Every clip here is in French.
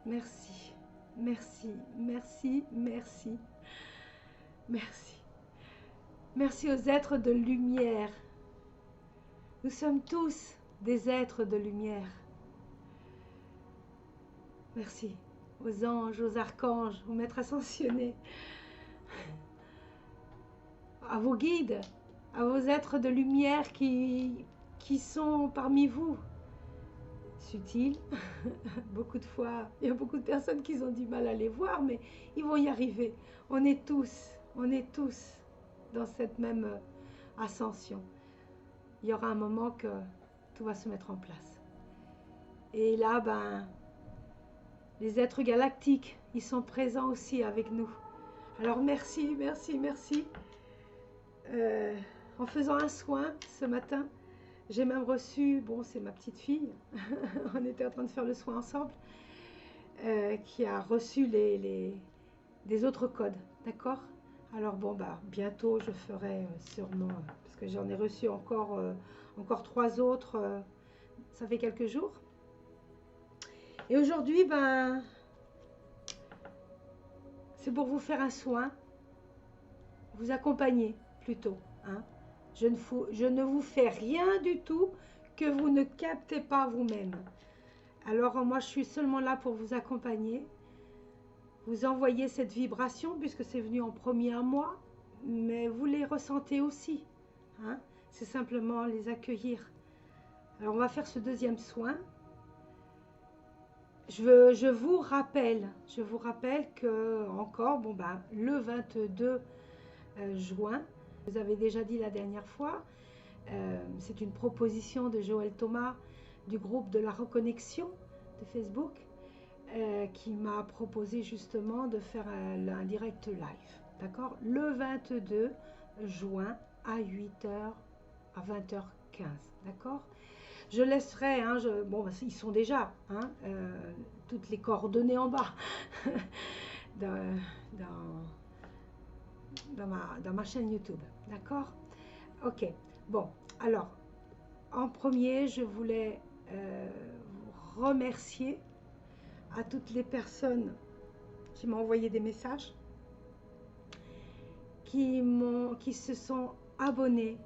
Merci, merci, merci, merci, merci. Merci aux êtres de lumière. Nous sommes tous des êtres de lumière. Merci aux anges, aux archanges, aux maîtres ascensionnés, à vos guides, à vos êtres de lumière qui sont parmi vous. Subtils. Beaucoup de fois, il y a beaucoup de personnes qui ont du mal à les voir, mais ils vont y arriver. On est tous dans cette même ascension. Il y aura un moment que tout va se mettre en place. Et là, les êtres galactiques, ils sont présents aussi avec nous. Alors merci, merci, merci. En faisant un soin ce matin, j'ai même reçu, bon c'est ma petite fille, on était en train de faire le soin ensemble, qui a reçu des autres codes, d'accord? Alors bon, bientôt je ferai sûrement, parce que j'en ai reçu encore 3 autres, ça fait quelques jours. Et aujourd'hui, c'est pour vous faire un soin, vous accompagner plutôt, hein. Je ne vous fais rien du tout que vous ne captez pas vous-même. Alors moi, je suis seulement là pour vous accompagner, vous envoyer cette vibration, puisque c'est venu en premier à moi, mais vous les ressentez aussi, hein. C'est simplement les accueillir. Alors on va faire ce deuxième soin. Je vous rappelle que encore, le 22 juin, vous avez déjà dit la dernière fois, c'est une proposition de Joël Thomas du groupe de la reconnexion de Facebook qui m'a proposé justement de faire un direct live, d'accord, le 22 juin à 8h, à 20h15, d'accord. Je laisserai, hein, ils sont déjà, hein, toutes les coordonnées en bas dans ma chaîne YouTube, d'accord. Ok, bon, alors, en premier, je voulais vous remercier à toutes les personnes qui m'ont envoyé des messages, qui se sont abonnés,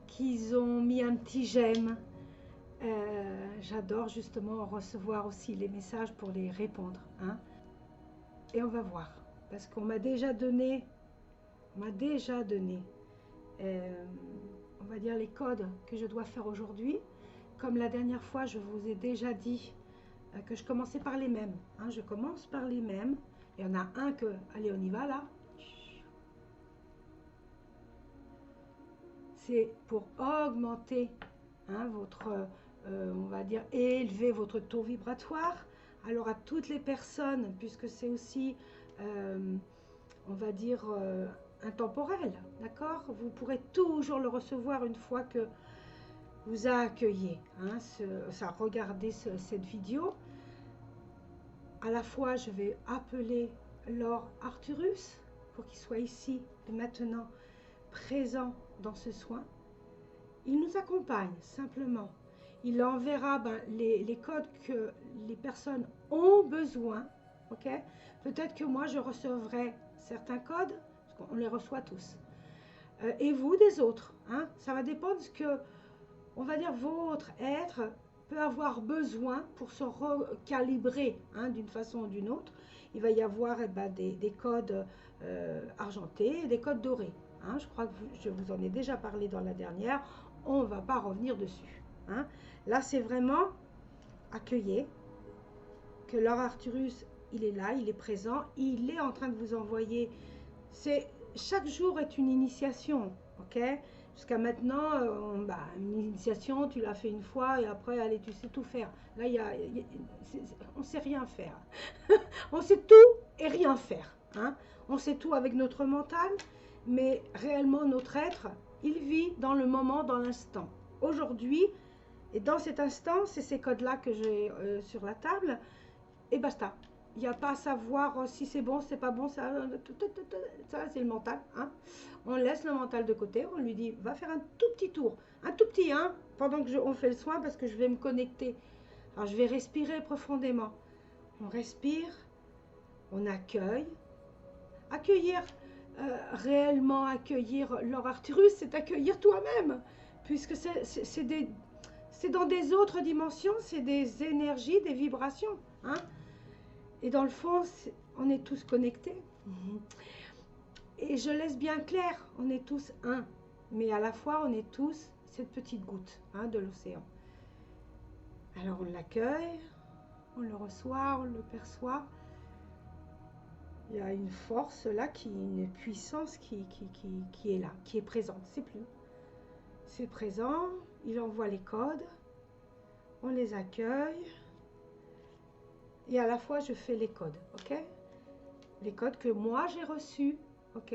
qui ont mis un petit j'aime. J'adore justement recevoir aussi les messages pour les répondre, hein. Et on va voir, parce qu'on m'a déjà donné, on va dire les codes que je dois faire aujourd'hui. Comme la dernière fois, je vous ai déjà dit que je commençais par les mêmes, hein. Je commence par les mêmes. Il y en a un que, allez, on y va là. C'est pour augmenter, hein, votre, on va dire, élever votre taux vibratoire. Alors à toutes les personnes, puisque c'est aussi, on va dire, intemporel, d'accord? Vous pourrez toujours le recevoir une fois que vous a accueilli, hein, regardez cette vidéo. À la fois, je vais appeler Laure Arcturus pour qu'il soit ici et maintenant présent dans ce soin. Il nous accompagne simplement. Il enverra les codes que les personnes ont besoin. Ok? Peut-être que moi, je recevrai certains codes, parce qu'on les reçoit tous. Et vous, des autres, hein? Ça va dépendre de ce que, on va dire, votre être peut avoir besoin pour se recalibrer, hein, d'une façon ou d'une autre. Il va y avoir des codes argentés et des codes dorés, hein. Je crois que je vous en ai déjà parlé dans la dernière. On ne va pas revenir dessus, hein. Là, c'est vraiment accueillir que Laure Arcturus, il est là, il est présent, il est en train de vous envoyer. Chaque jour est une initiation, ok? Jusqu'à maintenant, une initiation, tu l'as fait une fois et après, allez, tu sais tout faire. Là, on ne sait rien faire. On sait tout et rien faire, hein? On sait tout avec notre mental, mais réellement, notre être, il vit dans le moment, dans l'instant. Aujourd'hui, et dans cet instant, c'est ces codes-là que j'ai sur la table, et basta. Il n'y a pas à savoir si c'est bon, c'est pas bon, ça c'est le mental, hein. On laisse le mental de côté, on lui dit, va faire un tout petit tour, un tout petit, hein, pendant que on fait le soin, parce que je vais me connecter. Alors, je vais respirer profondément. On respire, on accueille. Accueillir, réellement accueillir Lord Arcturus, c'est accueillir toi-même, puisque c'est dans des autres dimensions, c'est des énergies, des vibrations. Hein? Et dans le fond, on est tous connectés. Et je laisse bien clair, on est tous un. Mais à la fois, on est tous cette petite goutte hein, de l'océan. Alors on l'accueille, on le reçoit, on le perçoit. Il y a une force là, une puissance qui est là, qui est présente. C'est plus. C'est présent, il envoie les codes, on les accueille. Et à la fois, je fais les codes, ok? Les codes que moi j'ai reçus, ok?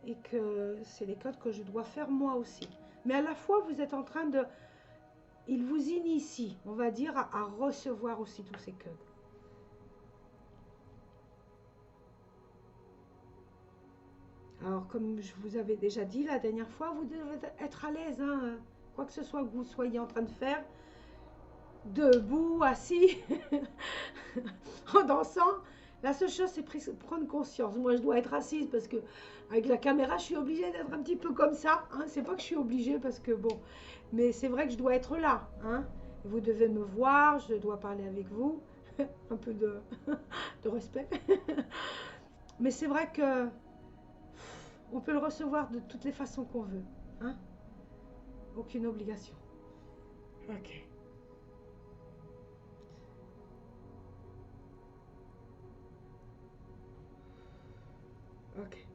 Et que c'est les codes que je dois faire moi aussi. Mais à la fois, vous êtes en train de... Il vous initie, on va dire, à recevoir aussi tous ces codes. Alors, comme je vous avais déjà dit la dernière fois, vous devez être à l'aise, hein, quoi que ce soit que vous soyez en train de faire, debout, assis, en dansant. La seule chose, c'est prendre conscience. Moi, je dois être assise parce que avec la caméra, je suis obligée d'être un petit peu comme ça. Hein. C'est pas que je suis obligée parce que bon, mais c'est vrai que je dois être là. Hein. Vous devez me voir, je dois parler avec vous. Un peu de respect. Mais c'est vrai que on peut le recevoir de toutes les façons qu'on veut. Hein. Aucune obligation. Ok. Ok.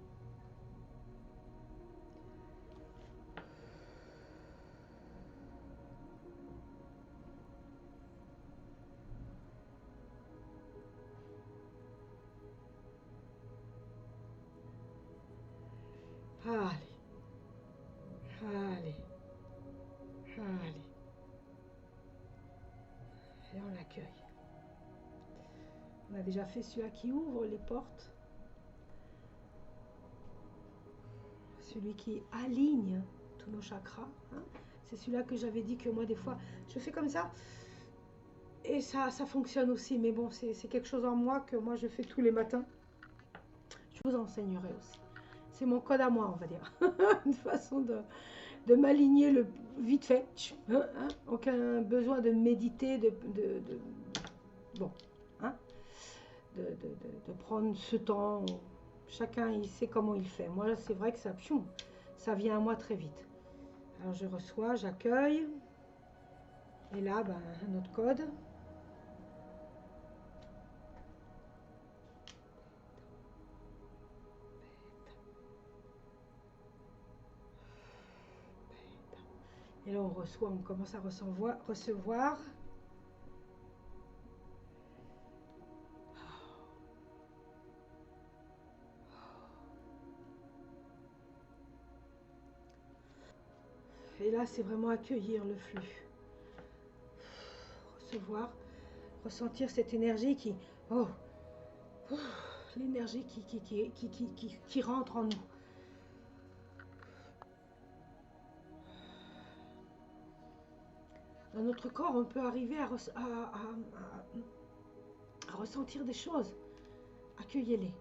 Allez. Allez. Allez. Et on l'accueille. On a déjà fait celui-là qui ouvre les portes. Celui qui aligne tous nos chakras. Hein. C'est celui-là que j'avais dit que moi, des fois, je fais comme ça. Et ça fonctionne aussi. Mais bon, c'est quelque chose en moi que moi, je fais tous les matins. Je vous enseignerai aussi. C'est mon code à moi, on va dire. Une façon de m'aligner le vite fait. Hein. Aucun besoin de méditer, bon, hein, de prendre ce temps. Chacun, il sait comment il fait. Moi, c'est vrai que ça vient à moi très vite. Alors, je reçois, j'accueille. Et là, ben, un autre code. Et là, on reçoit, on commence à recevoir. Et là, c'est vraiment accueillir le flux. Recevoir, ressentir cette énergie qui... Oh, l'énergie qui rentre en nous. Dans notre corps, on peut arriver à ressentir des choses. Accueillez-les.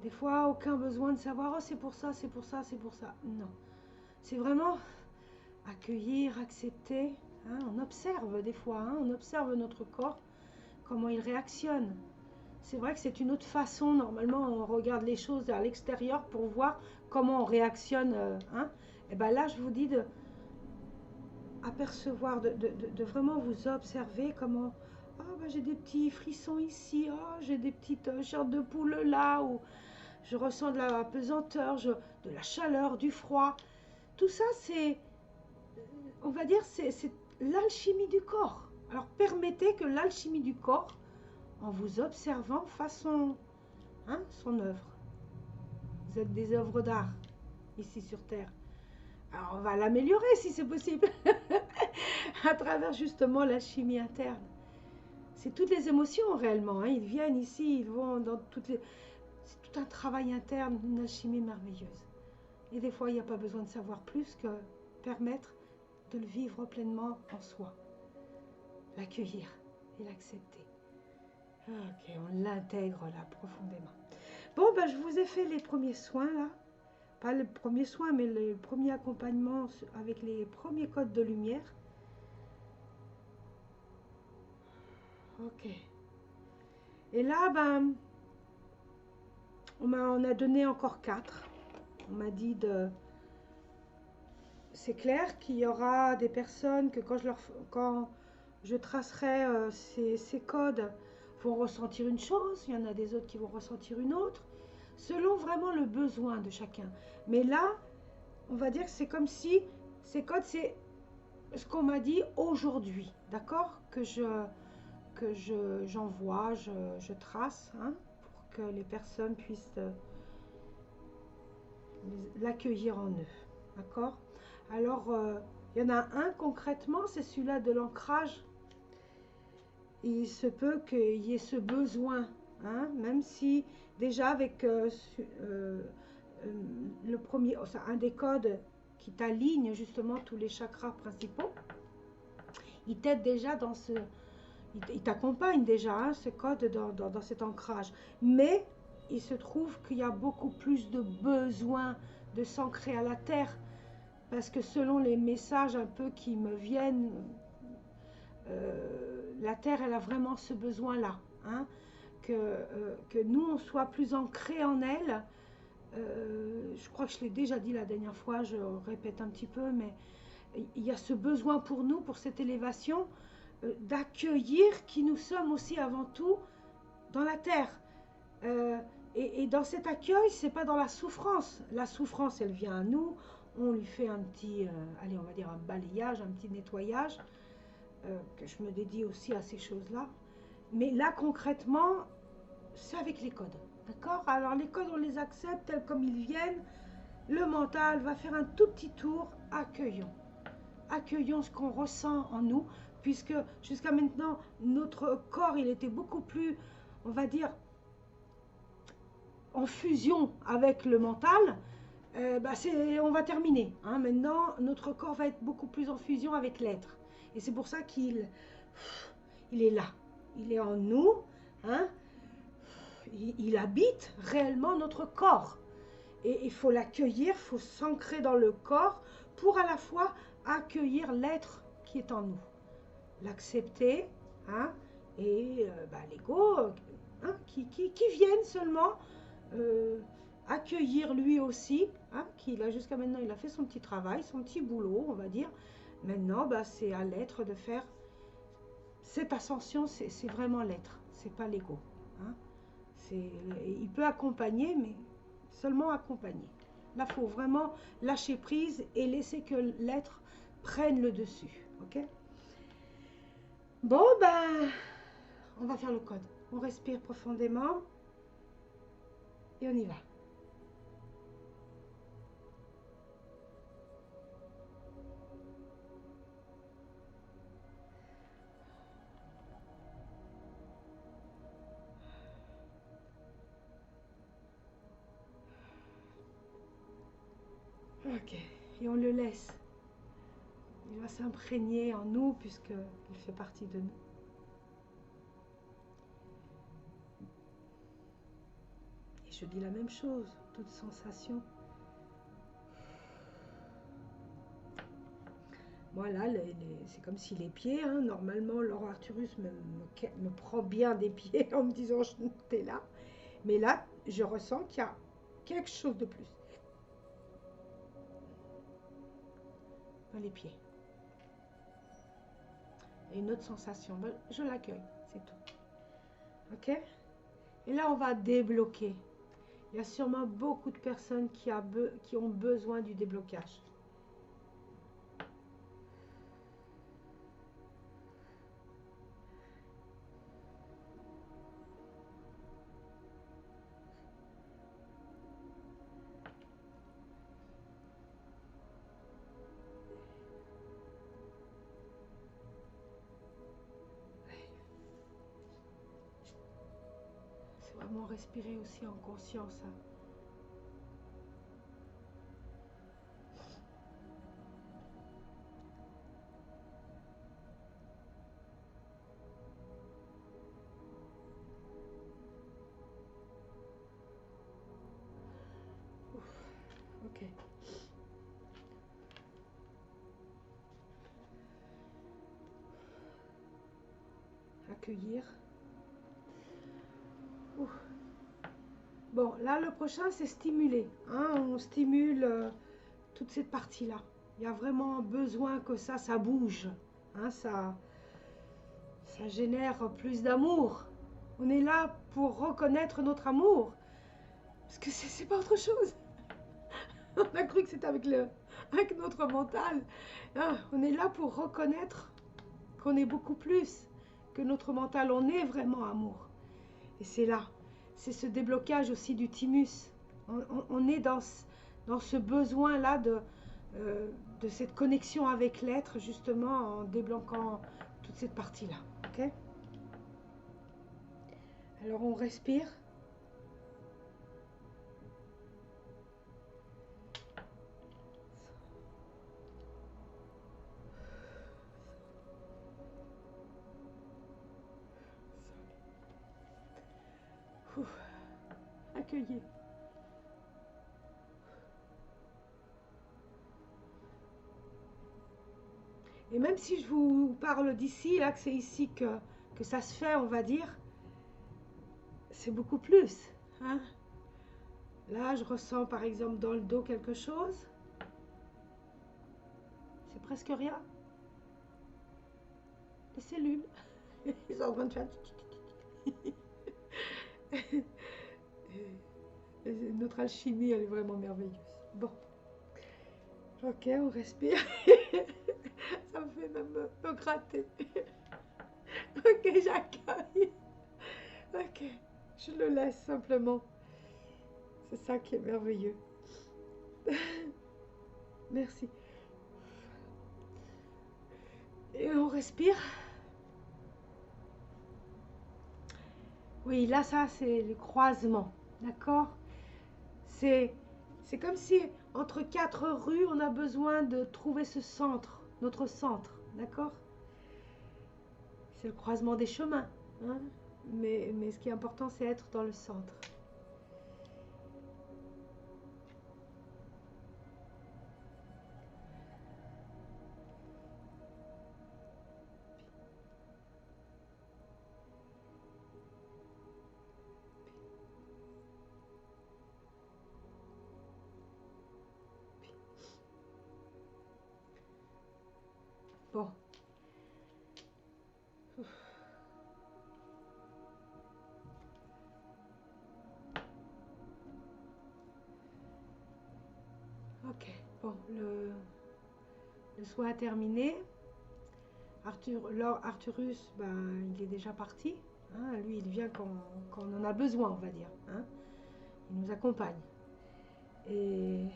Des fois, aucun besoin de savoir, oh, c'est pour ça, c'est pour ça, c'est pour ça. Non. C'est vraiment accueillir, accepter. Hein, on observe des fois, hein, on observe notre corps, comment il réactionne. C'est vrai que c'est une autre façon, normalement, on regarde les choses à l'extérieur pour voir comment on réactionne. Hein. Et bien là, je vous dis de apercevoir, de vraiment vous observer comment... Ah, ben, j'ai des petits frissons ici, oh, j'ai des petites chairs de poule là, ou je ressens de la pesanteur, de la chaleur, du froid. Tout ça, c'est, on va dire, c'est l'alchimie du corps. Alors permettez que l'alchimie du corps, en vous observant, fasse son œuvre. Vous êtes des œuvres d'art ici sur Terre. Alors on va l'améliorer si c'est possible, à travers justement l'alchimie interne. C'est toutes les émotions réellement, hein. Ils viennent ici, ils vont dans toutes les... C'est tout un travail interne, une alchimie merveilleuse. Et des fois, il n'y a pas besoin de savoir plus que permettre de le vivre pleinement en soi. L'accueillir et l'accepter. Ok, on l'intègre là profondément. Bon, ben, je vous ai fait les premiers soins là. Pas les premiers soins, mais les premiers accompagnements avec les premiers codes de lumière. Ok. Et là, ben, on a donné encore 4. On m'a dit de... C'est clair qu'il y aura des personnes que quand je tracerai ces codes vont ressentir une chose, il y en a des autres qui vont ressentir une autre, selon vraiment le besoin de chacun. Mais là, on va dire que c'est comme si ces codes, c'est ce qu'on m'a dit aujourd'hui, d'accord? J'envoie, je trace, hein, pour que les personnes puissent l'accueillir en eux, d'accord? Alors, il y en a un concrètement, c'est celui-là de l'ancrage. Il se peut qu'il y ait ce besoin, hein, même si déjà avec le premier, enfin, un des codes qui t'aligne justement tous les chakras principaux, il t'aide déjà dans ce... Il t'accompagne déjà, hein, ce code dans cet ancrage. Mais il se trouve qu'il y a beaucoup plus de besoin de s'ancrer à la terre. Parce que selon les messages un peu qui me viennent, la terre, elle a vraiment ce besoin-là. Hein, que nous, on soit plus ancrés en elle. Je crois que je l'ai déjà dit la dernière fois, je répète un petit peu, mais il y a ce besoin pour nous, pour cette élévation, d'accueillir qui nous sommes aussi avant tout dans la terre. Et dans cet accueil, c'est pas dans la souffrance. La souffrance, elle vient à nous. On lui fait un petit, allez, on va dire un balayage, un petit nettoyage, que je me dédie aussi à ces choses-là. Mais là, concrètement, c'est avec les codes. D'accord? Alors, les codes, on les accepte tels comme ils viennent. Le mental va faire un tout petit tour. Accueillons. Accueillons ce qu'on ressent en nous, puisque jusqu'à maintenant, notre corps, il était beaucoup plus, on va dire, en fusion avec le mental. On va terminer. Hein. Maintenant, notre corps va être beaucoup plus en fusion avec l'être. Et c'est pour ça qu'il est là. Il est en nous. Hein. Il habite réellement notre corps. Et il faut l'accueillir, il faut s'ancrer dans le corps pour à la fois accueillir l'être qui est en nous. L'accepter, hein, et l'ego, hein, qui viennent seulement accueillir lui aussi, hein, qu'il a jusqu'à maintenant, il a fait son petit travail, son petit boulot, on va dire. Maintenant, c'est à l'être de faire cette ascension, c'est vraiment l'être, c'est pas l'ego. Hein. Il peut accompagner, mais seulement accompagner. Là, il faut vraiment lâcher prise et laisser que l'être prenne le dessus. Ok? Bon, on va faire le code. On respire profondément et on y va. Ok, et on le laisse. Il va s'imprégner en nous puisqu'il fait partie de nous. Et je dis la même chose, toute sensation. Voilà, c'est comme si les pieds, hein, normalement, Laura Arturus me prend bien des pieds en me disant t'es là. Mais là, je ressens qu'il y a quelque chose de plus. Dans les pieds. Et une autre sensation, je l'accueille, c'est tout. Ok? Et là, on va débloquer. Il y a sûrement beaucoup de personnes qui ont besoin du déblocage. C'est vraiment respirer aussi en conscience. Hein. Ok. Accueillir. Ouh. Bon, là, le prochain, c'est stimuler. Hein, on stimule toute cette partie-là. Il y a vraiment besoin que ça bouge. Hein, ça génère plus d'amour. On est là pour reconnaître notre amour. Parce que c'est pas autre chose. On a cru que c'était avec notre mental. Hein, on est là pour reconnaître qu'on est beaucoup plus que notre mental. On est vraiment amour. Et c'est là. C'est ce déblocage aussi du thymus. On est dans ce besoin-là de cette connexion avec l'être, justement, en débloquant toute cette partie-là. Ok? Alors, on respire. Accueillir. Et même si je vous parle d'ici, là, que c'est ici que ça se fait, on va dire, c'est beaucoup plus. Hein? Là, je ressens par exemple dans le dos quelque chose. C'est presque rien. Les cellules, ils sont en train de faire... Notre alchimie, elle est vraiment merveilleuse. Bon. Ok, on respire. Ça me fait même me gratter. Ok, j'accueille. Ok, je le laisse simplement. C'est ça qui est merveilleux. Merci. Et on respire. Oui, là, ça, c'est le croisement. D'accord? C'est comme si, entre 4 rues, on a besoin de trouver ce centre, notre centre. D'accord? C'est le croisement des chemins. Hein? Mais ce qui est important, c'est être dans le centre. Bon. Ok. Bon, le soin est terminé. Arthurus, ben, il est déjà parti. Hein, lui, il vient quand on en a besoin, on va dire. Hein. Il nous accompagne. Et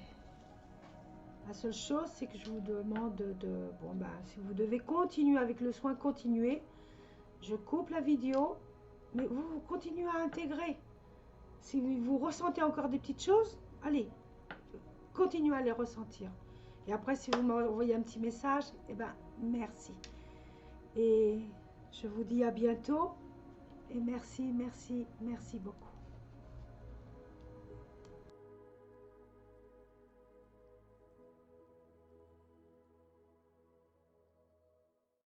la seule chose, c'est que je vous demande bon, ben, si vous devez continuer avec le soin, continuez. Je coupe la vidéo, mais vous continuez à intégrer. Si vous ressentez encore des petites choses, allez, continuez à les ressentir. Et après, si vous m'envoyez un petit message, eh ben, merci. Et je vous dis à bientôt. Et merci, merci, merci beaucoup.